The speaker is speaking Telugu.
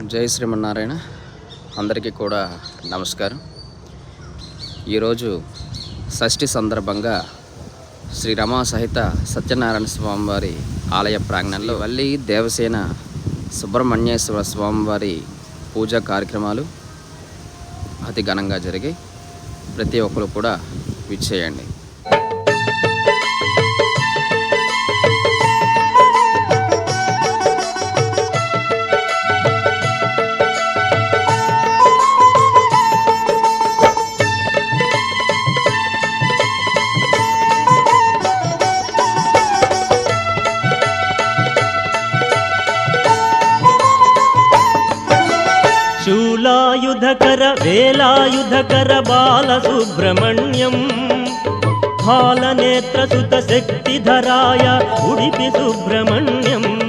జై శ్రీమన్నారాయణ. అందరికీ కూడా నమస్కారం. ఈరోజు షష్ఠి సందర్భంగా శ్రీ రమా సహిత సత్యనారాయణ స్వామివారి ఆలయ ప్రాంగణంలో వల్లి దేవసేన సుబ్రహ్మణ్యేశ్వర స్వామివారి పూజా కార్యక్రమాలు అతి ఘనంగా జరిగాయి. ప్రతి ఒక్కరు కూడా విచ్చేయండి. శూలాయుధకర వేలాయుధకర బాలసుబ్రహ్మణ్యం బాలనేత్రసుత శక్తిధరాయ ఉడిపి సుబ్రహ్మణ్యం